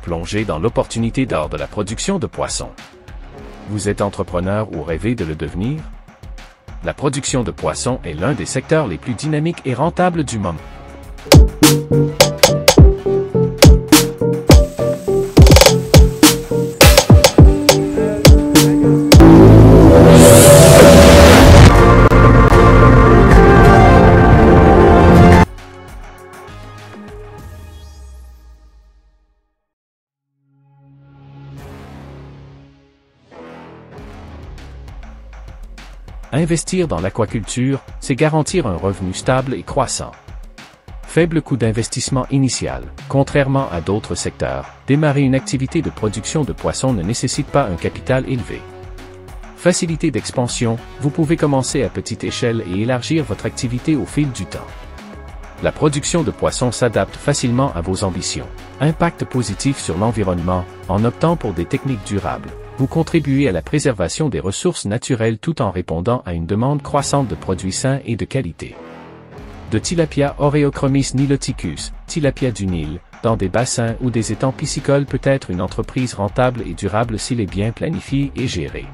Plongez dans l'opportunité d'or de la production de poissons. Vous êtes entrepreneur ou rêvez de le devenir? La production de poissons est l'un des secteurs les plus dynamiques et rentables du moment. Investir dans l'aquaculture, c'est garantir un revenu stable et croissant. Faible coût d'investissement initial. Contrairement à d'autres secteurs, démarrer une activité de production de poissons ne nécessite pas un capital élevé. Facilité d'expansion, vous pouvez commencer à petite échelle et élargir votre activité au fil du temps. La production de poissons s'adapte facilement à vos ambitions. Impact positif sur l'environnement, en optant pour des techniques durables. Vous contribuez à la préservation des ressources naturelles tout en répondant à une demande croissante de produits sains et de qualité. De Tilapia Oreochromis niloticus, tilapia du Nil, dans des bassins ou des étangs piscicoles peut être une entreprise rentable et durable s'il est bien planifié et géré.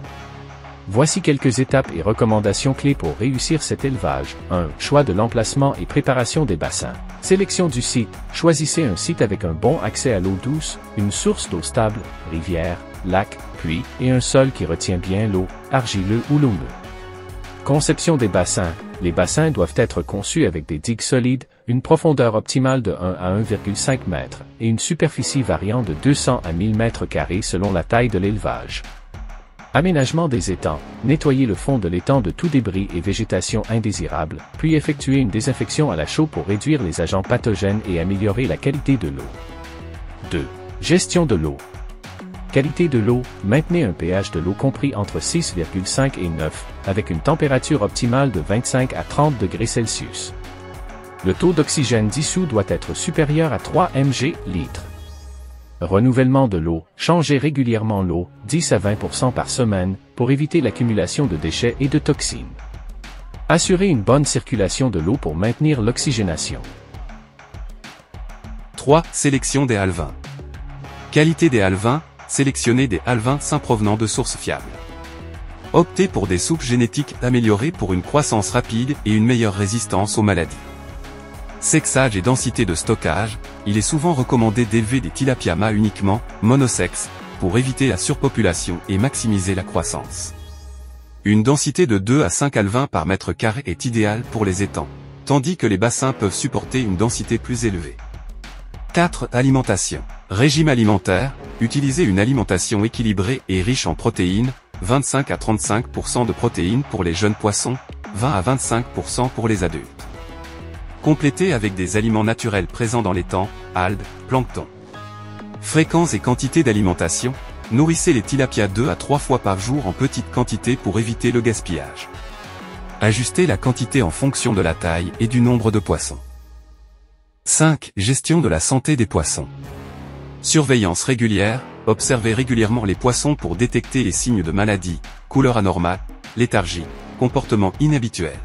Voici quelques étapes et recommandations clés pour réussir cet élevage. 1. Choix de l'emplacement et préparation des bassins. Sélection du site. Choisissez un site avec un bon accès à l'eau douce, une source d'eau stable, rivière, lac, puits, et un sol qui retient bien l'eau, argileux ou loameux. Conception des bassins. Les bassins doivent être conçus avec des digues solides, une profondeur optimale de 1 à 1,5 m, et une superficie variant de 200 à 1000 m² selon la taille de l'élevage. Aménagement des étangs. Nettoyer le fond de l'étang de tout débris et végétation indésirable, puis effectuer une désinfection à la chaux pour réduire les agents pathogènes et améliorer la qualité de l'eau. 2. Gestion de l'eau. Qualité de l'eau, maintenez un pH de l'eau compris entre 6,5 et 9, avec une température optimale de 25 à 30 degrés Celsius. Le taux d'oxygène dissous doit être supérieur à 3 mg/l. Renouvellement de l'eau, changez régulièrement l'eau, 10 à 20% par semaine, pour éviter l'accumulation de déchets et de toxines. Assurez une bonne circulation de l'eau pour maintenir l'oxygénation. 3. Sélection des alevins. Qualité des alevins. Sélectionnez des alevins sains provenant de sources fiables. Optez pour des soupes génétiques améliorées pour une croissance rapide et une meilleure résistance aux maladies. Sexage et densité de stockage, il est souvent recommandé d'élever des tilapias mâts uniquement, monosexes, pour éviter la surpopulation et maximiser la croissance. Une densité de 2 à 5 alevins par mètre carré est idéale pour les étangs, tandis que les bassins peuvent supporter une densité plus élevée. 4. Alimentation. Régime alimentaire, utilisez une alimentation équilibrée et riche en protéines, 25 à 35% de protéines pour les jeunes poissons, 20 à 25% pour les adultes. Complétez avec des aliments naturels présents dans l'étang, algues, plancton. Fréquence et quantité d'alimentation, nourrissez les tilapias 2 à 3 fois par jour en petite quantité pour éviter le gaspillage. Ajustez la quantité en fonction de la taille et du nombre de poissons. 5. Gestion de la santé des poissons. Surveillance régulière, observez régulièrement les poissons pour détecter les signes de maladie, couleur anormale, léthargie, comportement inhabituel.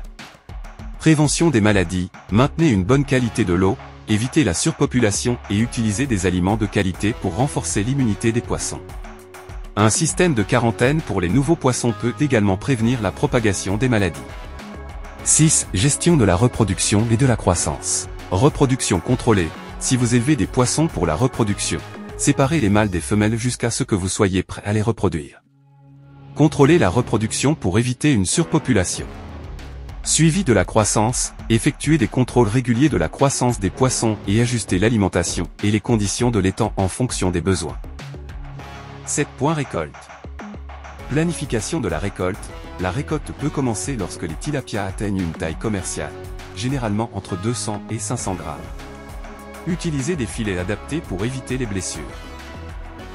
Prévention des maladies, maintenez une bonne qualité de l'eau, évitez la surpopulation et utilisez des aliments de qualité pour renforcer l'immunité des poissons. Un système de quarantaine pour les nouveaux poissons peut également prévenir la propagation des maladies. 6. Gestion de la reproduction et de la croissance. Reproduction contrôlée. Si vous élevez des poissons pour la reproduction, séparez les mâles des femelles jusqu'à ce que vous soyez prêt à les reproduire. Contrôlez la reproduction pour éviter une surpopulation. Suivi de la croissance, effectuez des contrôles réguliers de la croissance des poissons et ajustez l'alimentation et les conditions de l'étang en fonction des besoins. 7. Récolte. Planification de la récolte. La récolte peut commencer lorsque les tilapias atteignent une taille commerciale, généralement entre 200 et 500 grammes. Utilisez des filets adaptés pour éviter les blessures.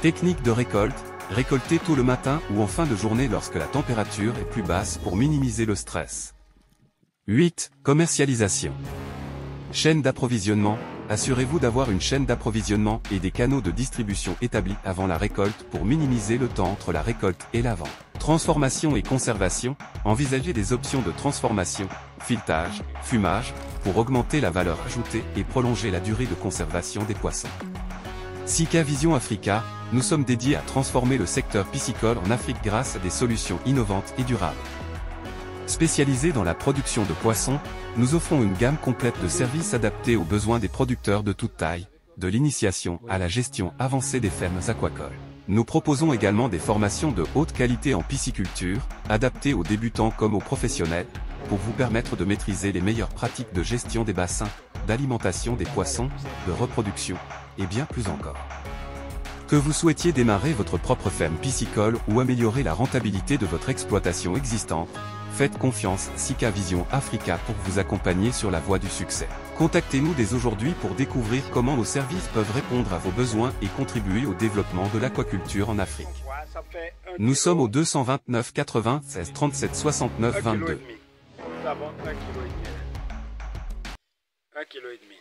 Technique de récolte. Récoltez tôt le matin ou en fin de journée lorsque la température est plus basse pour minimiser le stress. 8. Commercialisation. Chaîne d'approvisionnement. Assurez-vous d'avoir une chaîne d'approvisionnement et des canaux de distribution établis avant la récolte pour minimiser le temps entre la récolte et la vente. Transformation et conservation. Envisagez des options de transformation, filetage, fumage, pour augmenter la valeur ajoutée et prolonger la durée de conservation des poissons. Sika Vision Africa, nous sommes dédiés à transformer le secteur piscicole en Afrique grâce à des solutions innovantes et durables. Spécialisés dans la production de poissons, nous offrons une gamme complète de services adaptés aux besoins des producteurs de toute taille, de l'initiation à la gestion avancée des fermes aquacoles. Nous proposons également des formations de haute qualité en pisciculture, adaptées aux débutants comme aux professionnels, pour vous permettre de maîtriser les meilleures pratiques de gestion des bassins, d'alimentation des poissons, de reproduction, et bien plus encore. Que vous souhaitiez démarrer votre propre ferme piscicole ou améliorer la rentabilité de votre exploitation existante, faites confiance à Sika Vision Africa pour vous accompagner sur la voie du succès. Contactez-nous dès aujourd'hui pour découvrir comment nos services peuvent répondre à vos besoins et contribuer au développement de l'aquaculture en Afrique. Nous sommes au 229 96 37 69 22. Nous avons 1,5 kg. 1,5 kg.